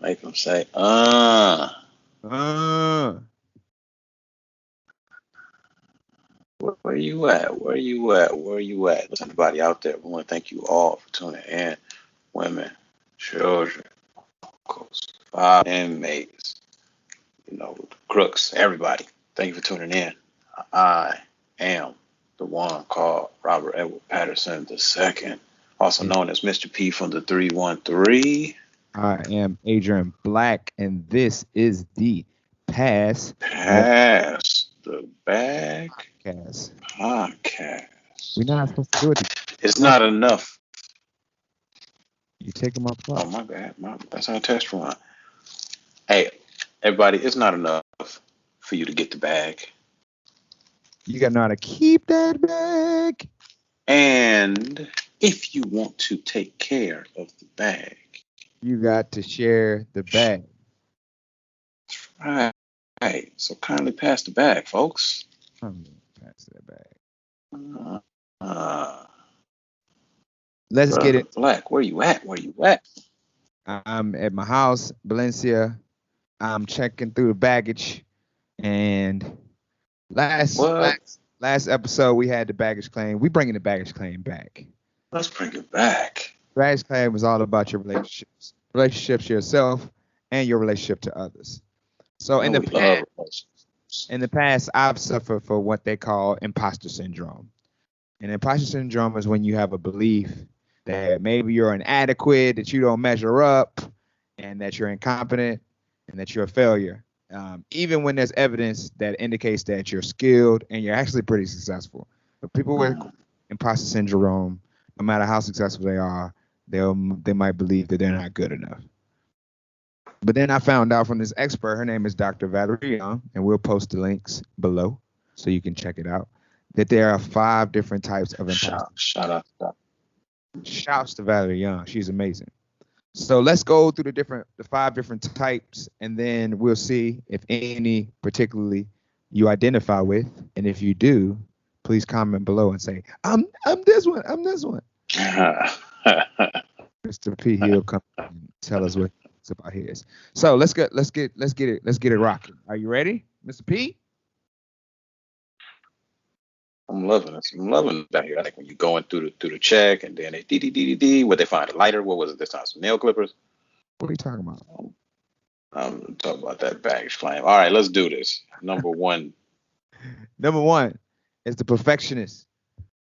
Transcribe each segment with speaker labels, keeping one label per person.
Speaker 1: Make them say, Where you at? Where you at? Where you at? Listen, everybody out there, we want to thank you all for tuning in. Women, children, uncles, fathers, inmates, crooks, everybody. Thank you for tuning in. I am the one called Robert Edward Patterson II, also known as Mr. P from the 313.
Speaker 2: I am Adrian Black, and this is the Pass
Speaker 1: the Bag
Speaker 2: podcast.
Speaker 1: We're
Speaker 2: not supposed to do it.
Speaker 1: It's not enough.
Speaker 2: You taking my part.
Speaker 1: Oh, my bad. That's our test run. Hey, everybody, it's not enough for you to get the bag.
Speaker 2: You got to know how to keep that bag.
Speaker 1: And if you want to take care of the bag,
Speaker 2: you got to share the bag.
Speaker 1: Right. So kindly pass the bag, folks.
Speaker 2: I'm going to pass that bag.
Speaker 1: Let's get it. Black, where you at? Where you at?
Speaker 2: I'm at my house, Valencia. I'm checking through the baggage. And last episode, we had the baggage claim. We bringing the baggage claim back.
Speaker 1: Let's bring it back.
Speaker 2: Baggage claim was all about your relationships to yourself and your relationship to others. So in the past, I've suffered for what they call imposter syndrome. And imposter syndrome is when you have a belief that maybe you're inadequate, that you don't measure up, and that you're incompetent, and that you're a failure. Even when there's evidence that indicates that you're skilled and you're actually pretty successful. But people with imposter syndrome, no matter how successful they are, they might believe that they're not good enough. But then I found out from this expert, her name is Dr. Valerie Young, and we'll post the links below so you can check it out, that there are 5 different types of imposter. Shouts to Valerie Young. She's amazing. So let's go through the 5 different types, and then we'll see if any particularly you identify with. And if you do, please comment below and say, I'm this one. I'm this one. Mr. P, he'll come and tell us what it's about his. So let's get it rocking. Are you ready, Mr. P?
Speaker 1: I'm loving this. I'm loving that here. Like when you're going through the check, and then they what they find a lighter. What was it this time? Some nail clippers.
Speaker 2: What are you talking about?
Speaker 1: I'm talking about that baggage claim. All right, let's do this. Number one.
Speaker 2: Number 1 is the perfectionist.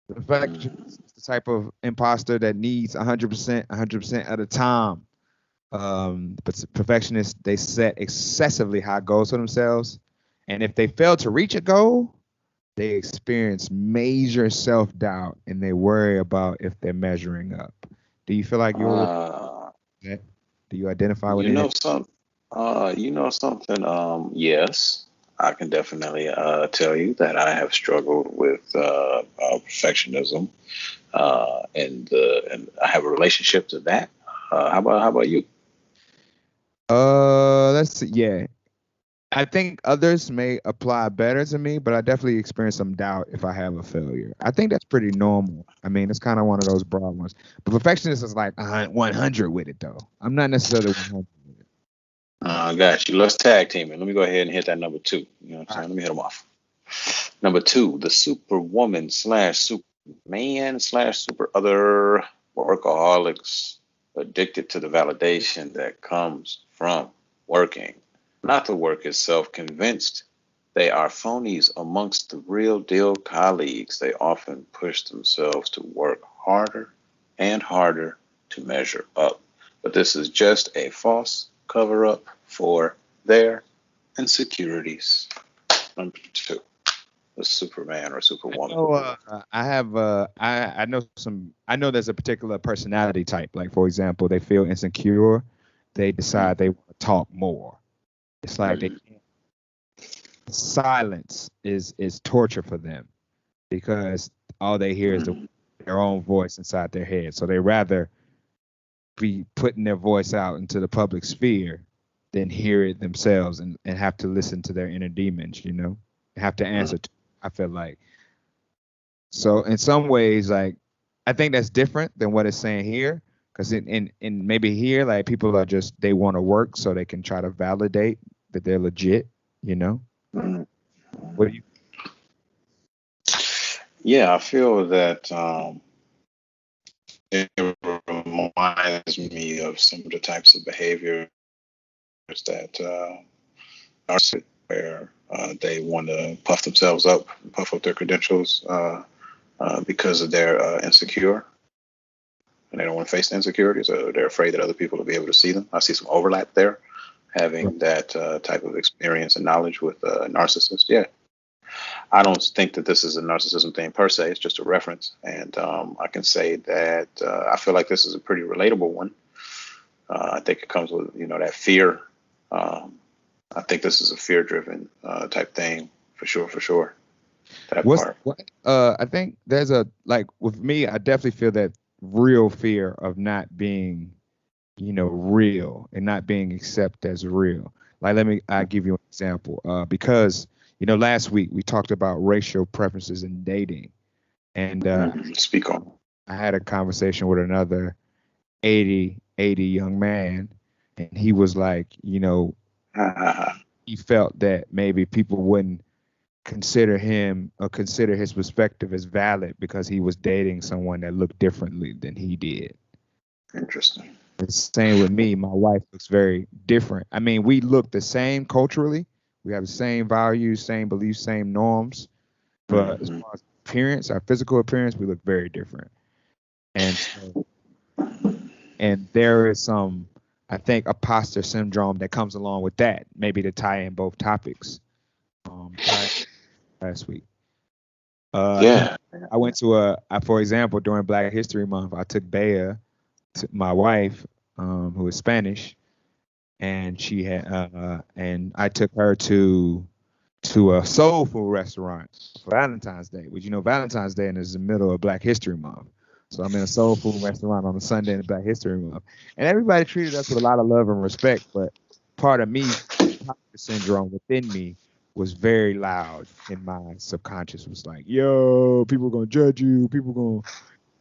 Speaker 2: The perfectionist is the type of imposter that needs 100% at a time. But perfectionists, they set excessively high goals for themselves, and if they fail to reach a goal, they experience major self-doubt and they worry about if they're measuring up. Do you feel like you're do you identify with
Speaker 1: something? Yes, I can definitely tell you that I have struggled with perfectionism, and I have a relationship to that. How about you?
Speaker 2: Let's see. Yeah. I think others may apply better to me, but I definitely experience some doubt if I have a failure. I think that's pretty normal. I mean, it's kind of one of those broad ones. But perfectionist is like 100 with it, though. I'm not necessarily 100 with it.
Speaker 1: Got you. Let's tag team it. Let me go ahead and hit that number 2. You know what I'm saying? Let me hit them off. Number 2, the Superwoman / Superman / super other workaholics, addicted to the validation that comes from working. Not the work itself, convinced they are phonies amongst the real deal colleagues. They often push themselves to work harder and harder to measure up. But this is just a false cover up for their insecurities. Number 2, the Superman or Superwoman.
Speaker 2: I know there's a particular personality type. Like, for example, they feel insecure. They decide they want to talk more. It's like silence is torture for them because all they hear is their own voice inside their head. So they rather be putting their voice out into the public sphere than hear it themselves and have to listen to their inner demons, have to answer to, I feel like. So in some ways, like, I think that's different than what it's saying here. Because in maybe here, like people are just they want to work so they can try to validate that they're legit. You know.
Speaker 1: Mhm.
Speaker 2: What do you?
Speaker 1: Yeah, I feel that it reminds me of some of the types of behaviors that are where they want to puff themselves up, puff up their credentials because of their insecure, and they don't want to face the insecurities, or they're afraid that other people will be able to see them. I see some overlap there, having that type of experience and knowledge with narcissists. Yeah, I don't think that this is a narcissism thing per se. It's just a reference, and I can say that I feel like this is a pretty relatable one. I think it comes with that fear. Um, I think this is a fear-driven type thing for sure. For sure, that
Speaker 2: What's
Speaker 1: part.
Speaker 2: what? I think there's a like with me. I definitely feel that real fear of not being, real and not being accepted as real. Like I give you an example. Because last week we talked about racial preferences in dating, and
Speaker 1: Speak on.
Speaker 2: I had a conversation with another 80 young man, and he was like, he felt that maybe people wouldn't consider him or consider his perspective as valid because he was dating someone that looked differently than he did.
Speaker 1: Interesting.
Speaker 2: The same with me. My wife looks very different. I mean, we look the same culturally. We have the same values, same beliefs, same norms. But as
Speaker 1: Hmm.
Speaker 2: far as appearance, our physical appearance, we look very different. And so, and there is some, I think, imposter syndrome that comes along with that. Maybe to tie in both topics. Last week.
Speaker 1: Yeah.
Speaker 2: I went to for example, during Black History Month, I took Bea, my wife, who is Spanish, and and I took her to a soul food restaurant for Valentine's Day. Which Valentine's Day is the middle of Black History Month, so I'm in a soul food restaurant on a Sunday in Black History Month, and everybody treated us with a lot of love and respect. But part of me, imposter syndrome within me, was very loud in my subconscious. Was like, yo, people gonna judge you. People gonna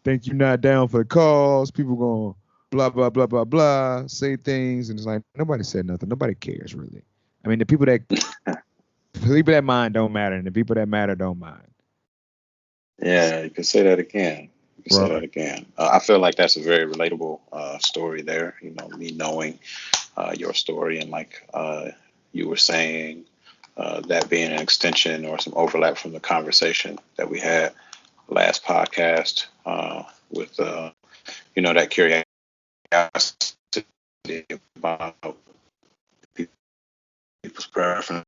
Speaker 2: think you're not down for the cause. People gonna blah blah blah blah blah, say things, and it's like nobody said nothing. Nobody cares really. I mean, the people that mind don't matter, and the people that matter don't mind.
Speaker 1: Yeah, you can say that again. You can say that
Speaker 2: Right.
Speaker 1: again. I feel like that's a very relatable story there. Me knowing your story, and like you were saying, that being an extension or some overlap from the conversation that we had last podcast with that curiosity about people's preferences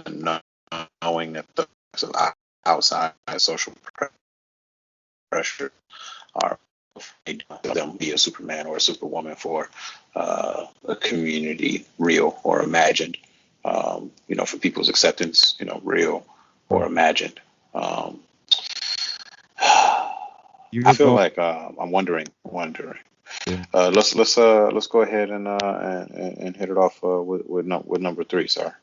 Speaker 1: and not knowing that the outside social pressure are them be a Superman or a Superwoman for a community, real or imagined. For people's acceptance, real or
Speaker 2: Right.
Speaker 1: imagined.
Speaker 2: You
Speaker 1: I
Speaker 2: were
Speaker 1: feel
Speaker 2: going.
Speaker 1: like I'm wondering.
Speaker 2: Yeah.
Speaker 1: Let's go ahead and hit it off with number three, sir.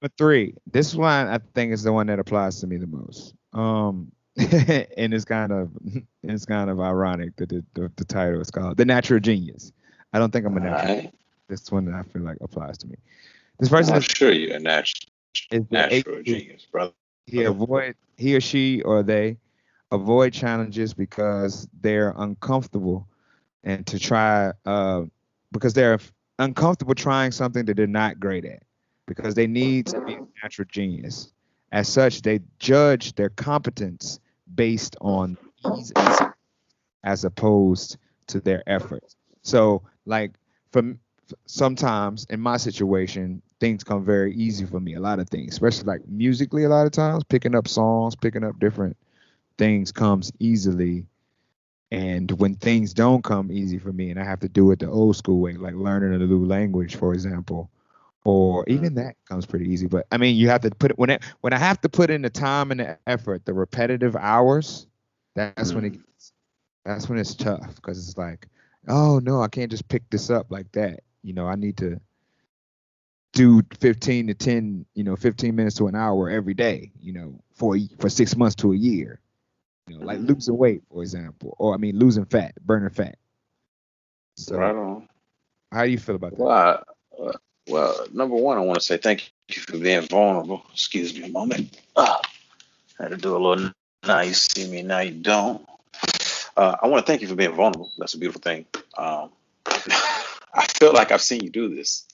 Speaker 2: Number three. This one I think is the one that applies to me the most. And it's kind of ironic that the title is called "The Natural Genius." I don't think I'm a
Speaker 1: All
Speaker 2: natural.
Speaker 1: right,
Speaker 2: This one that I feel like applies to me. This person
Speaker 1: I'm sure you're a
Speaker 2: is the
Speaker 1: natural
Speaker 2: 82.
Speaker 1: genius, brother.
Speaker 2: He or she or they avoid challenges because they're uncomfortable and to try because they're uncomfortable trying something that they're not great at because they need to be a natural genius. As such, they judge their competence based on ease as opposed to their efforts. So, like, from sometimes in my situation, things come very easy for me. A lot of things, especially like musically, a lot of times picking up songs, picking up different things comes easily. And when things don't come easy for me, and I have to do it the old school way, like learning a new language, for example, or even that comes pretty easy. But I mean, you have to put it when I have to put in the time and the effort, the repetitive hours. That's when
Speaker 1: Mm.
Speaker 2: it's tough because it's like, oh no, I can't just pick this up like that. I need to do 15 to 10, 15 minutes to an hour every day, for 6 months to a year. Like
Speaker 1: Mm.
Speaker 2: losing weight, for example, or I mean losing fat, burning fat. So
Speaker 1: Right on.
Speaker 2: how do you feel about that?
Speaker 1: Well, number one, I want to say thank you for being vulnerable. Excuse me a moment. Had to do a little now you see me, now you don't. I want to thank you for being vulnerable. That's a beautiful thing. I feel like I've seen you do this.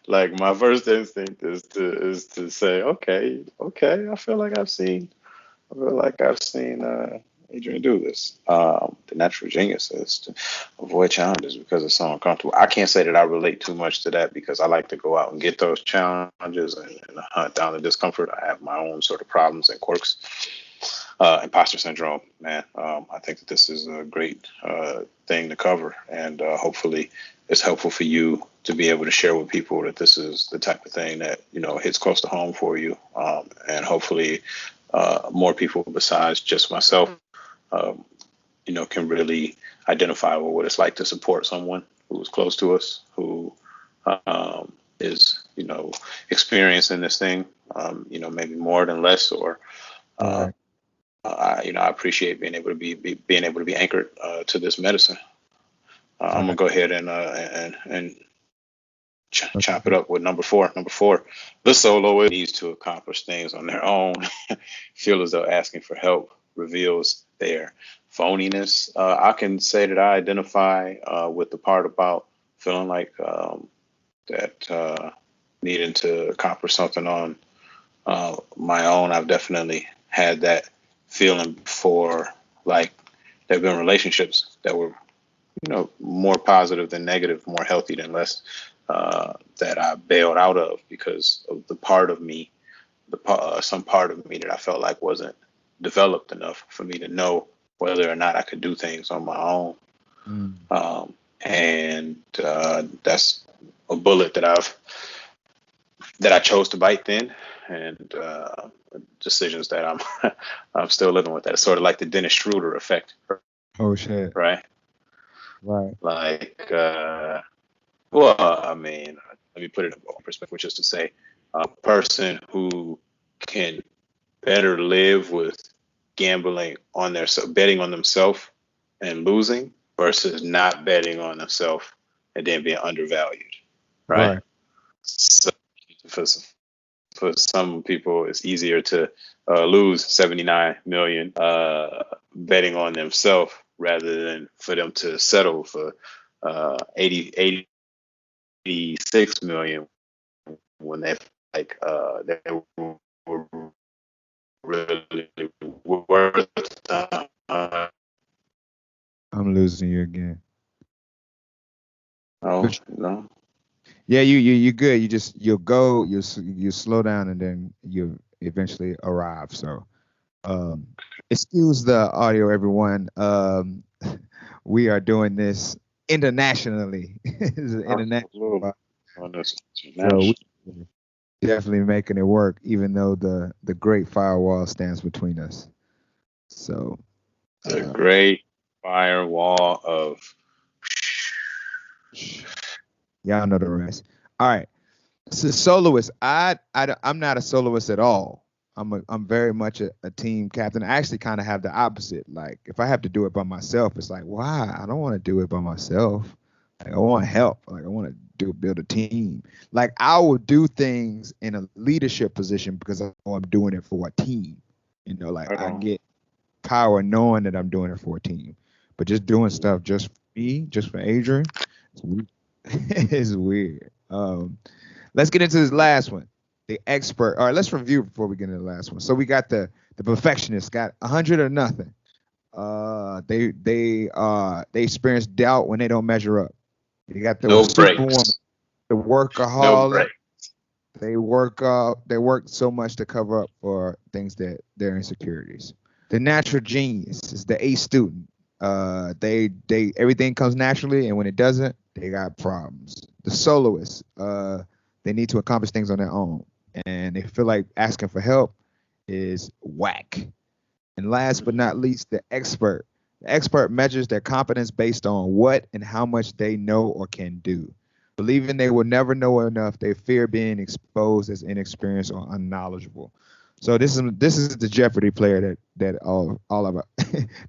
Speaker 1: Like my first instinct is to say, okay. I feel like I've seen Adrian do this. The natural genius is to avoid challenges because it's so uncomfortable. I can't say that I relate too much to that because I like to go out and get those challenges and hunt down the discomfort. I have my own sort of problems and quirks. Imposter syndrome, man. I think that this is a great thing to cover, and hopefully, it's helpful for you to be able to share with people that this is the type of thing that hits close to home for you, and hopefully, more people besides just myself, um, can really identify with what it's like to support someone who's close to us, who is experiencing this thing, maybe more than less, or uh,
Speaker 2: Right.
Speaker 1: I appreciate being able to be anchored to this medicine. I'm gonna
Speaker 2: Right.
Speaker 1: go ahead and chop it
Speaker 2: Okay.
Speaker 1: up with number four. Number four, the soloist needs to accomplish things on their own. Feel as though asking for help reveals their phoniness. I can say that I identify with the part about feeling like that needing to accomplish something on my own. I've definitely had that feeling before. Like there have been relationships that were, more positive than negative, more healthy than less, that I bailed out of because of the part of me, some part of me that I felt like wasn't developed enough for me to know whether or not I could do things on my own.
Speaker 2: Mm.
Speaker 1: And that's a bullet that I chose to bite then, and decisions that I'm still living with. That it's sort of like the Dennis Schroeder effect,
Speaker 2: Oh shit.
Speaker 1: right?
Speaker 2: Right.
Speaker 1: Like, well, I mean, let me put it in perspective, which is to say, a person who can better live with gambling on their betting on themselves and losing versus not betting on themselves and then being undervalued, right?
Speaker 2: Right.
Speaker 1: So for for some people, it's easier to lose 79 million betting on themselves rather than for them to settle for 86 million when they they were really worth.
Speaker 2: I'm losing you again.
Speaker 1: Oh
Speaker 2: But
Speaker 1: no.
Speaker 2: yeah, you good. You slow down and then you eventually arrive. So um excuse the audio, everyone. We are doing this internationally. It's an international
Speaker 1: Absolutely.
Speaker 2: podcast.
Speaker 1: On this
Speaker 2: So
Speaker 1: international.
Speaker 2: we definitely making it work, even though the Great Firewall stands between us. So
Speaker 1: The
Speaker 2: uh,
Speaker 1: great firewall of.
Speaker 2: y'all know the rest. All right. So soloist, I'm not a soloist at all. I'm very much a team captain. I actually kind of have the opposite. Like if I have to do it by myself, it's like why? I don't want to do it by myself. Like, I want help. Like I want to build a team. Like I will do things in a leadership position because I know I'm doing it for a team. Like
Speaker 1: Right
Speaker 2: I
Speaker 1: on.
Speaker 2: get power knowing that I'm doing it for a team. But just doing stuff just for me, just for Adrian, it's weird. It's weird. Let's get into this last one. The expert. All right, let's review before we get into the last one. So we got the perfectionist got 100 or nothing. They experience doubt when they don't measure up. You got the
Speaker 1: No
Speaker 2: superwoman,
Speaker 1: breaks.
Speaker 2: the
Speaker 1: No
Speaker 2: workaholic.
Speaker 1: break.
Speaker 2: They work so much to cover up for things that their insecurities. The natural genius is the A student. They everything comes naturally, and when it doesn't, they got problems. The soloist, they need to accomplish things on their own, and they feel like asking for help is whack. And last but not least, the expert. The expert measures their competence based on what and how much they know or can do. Believing they will never know enough, they fear being exposed as inexperienced or unknowledgeable. So this is the Jeopardy player that all of our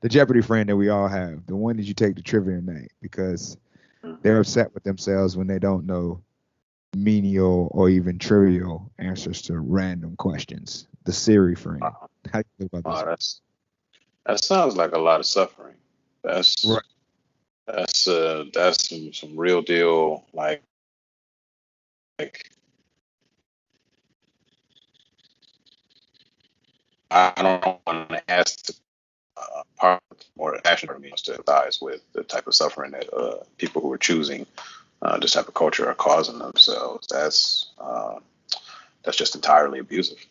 Speaker 2: the Jeopardy friend that we all have, the one that you take to trivia night because they're upset with themselves when they don't know menial or even trivial answers to random questions. The Siri friend.
Speaker 1: Wow.
Speaker 2: How do you feel about this?
Speaker 1: That sounds like a lot of suffering.
Speaker 2: Right.
Speaker 1: That's some real deal like I don't want to ask the part or action for me to empathize with the type of suffering that people who are choosing this type of culture are causing themselves. That's just entirely abusive.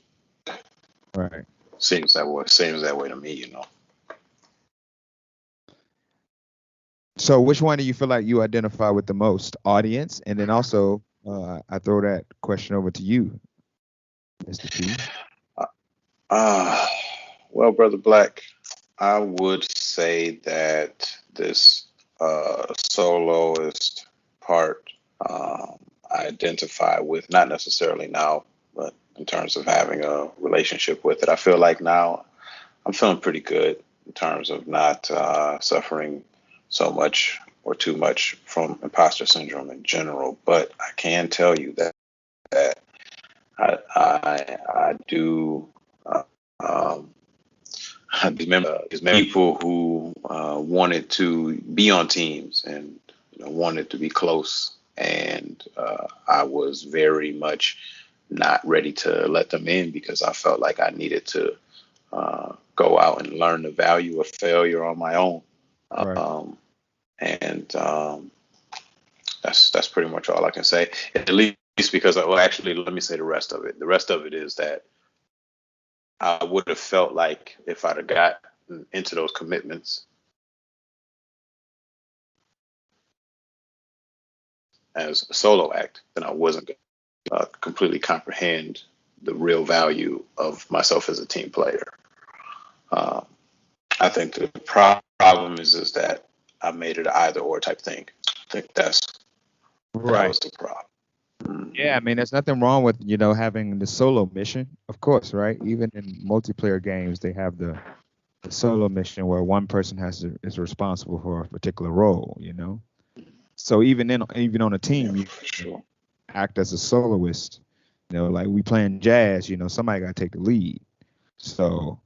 Speaker 2: Right.
Speaker 1: Seems that way. Seems that way to me.
Speaker 2: So which one do you feel like you identify with the most? Audience, and then also I throw that question over to you, Mr. P.
Speaker 1: Uh, well, Brother Black, I would say that this soloist part I identify with, not necessarily now, but in terms of having a relationship with it. I feel like now I'm feeling pretty good in terms of not suffering so much or too much from imposter syndrome in general. But I can tell you that I do. Uh, um, there's many people who wanted to be on teams and wanted to be close, and I was very much not ready to let them in because I felt like I needed to go out and learn the value of failure on my own.
Speaker 2: Right.
Speaker 1: Um, and that's pretty much all I can say. At least because, well, actually, let me say the rest of it. The rest of it is that I would have felt like if I'd have got into those commitments as a solo act, then I wasn't going to completely comprehend the real value of myself as a team player. Um, I think the problem is that I made it an either or type thing. I think that
Speaker 2: Right.
Speaker 1: was the problem.
Speaker 2: Yeah, I
Speaker 1: Mm-hmm.
Speaker 2: mean, there's nothing wrong with having the solo mission, of course, right? Even in multiplayer games, they have the solo mission where one person is responsible for a particular role. So even on a
Speaker 1: Yeah,
Speaker 2: team, you
Speaker 1: for sure.
Speaker 2: act as a soloist. Like we playing jazz, somebody got to take the lead. So,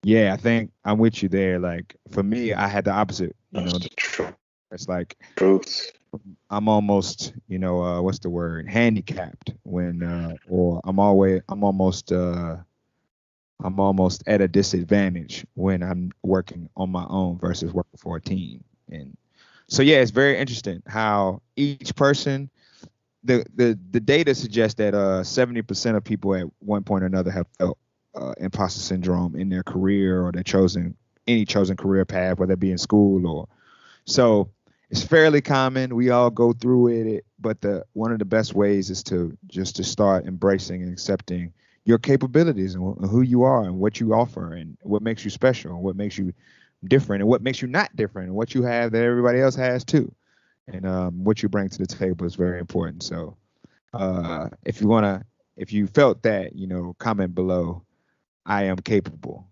Speaker 2: yeah, I think I'm with you there. Like for me, I had the opposite.
Speaker 1: That's the truth.
Speaker 2: It's like
Speaker 1: Truth.
Speaker 2: I'm almost, what's the word, handicapped when, or I'm almost at a disadvantage when I'm working on my own versus working for a team. And so, yeah, it's very interesting how each person, the data suggests that 70% of people at one point or another have felt imposter syndrome in their career or any chosen career path, whether it be in school or so. It's fairly common. We all go through it, but the one of the best ways is to start embracing and accepting your capabilities and who you are and what you offer and what makes you special and what makes you different and what makes you not different and what you have that everybody else has too. And what you bring to the table is very important. So if you felt that, comment below. I am capable.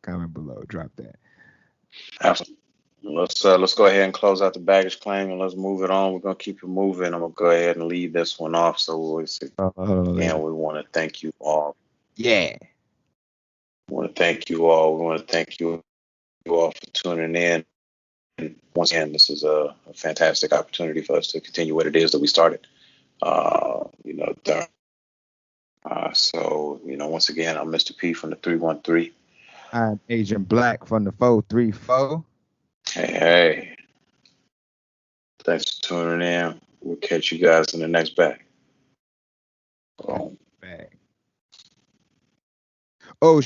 Speaker 2: Comment below. Drop that.
Speaker 1: Absolutely. Let's go ahead and close out the baggage claim and let's move it on. We're gonna keep it moving. I'm gonna go ahead and leave this one off. So
Speaker 2: Let
Speaker 1: again,
Speaker 2: me.
Speaker 1: we want to thank you all.
Speaker 2: Yeah.
Speaker 1: We want to thank you all. We want to thank you all for tuning in. And once again, this is a fantastic opportunity for us to continue what it is that we started. There. Once again, I'm Mr. P from the 313.
Speaker 2: I'm Agent Black from the 434.
Speaker 1: Hey, hey. Thanks for tuning in. We'll catch you guys in the next bag.
Speaker 2: Bag. Oh,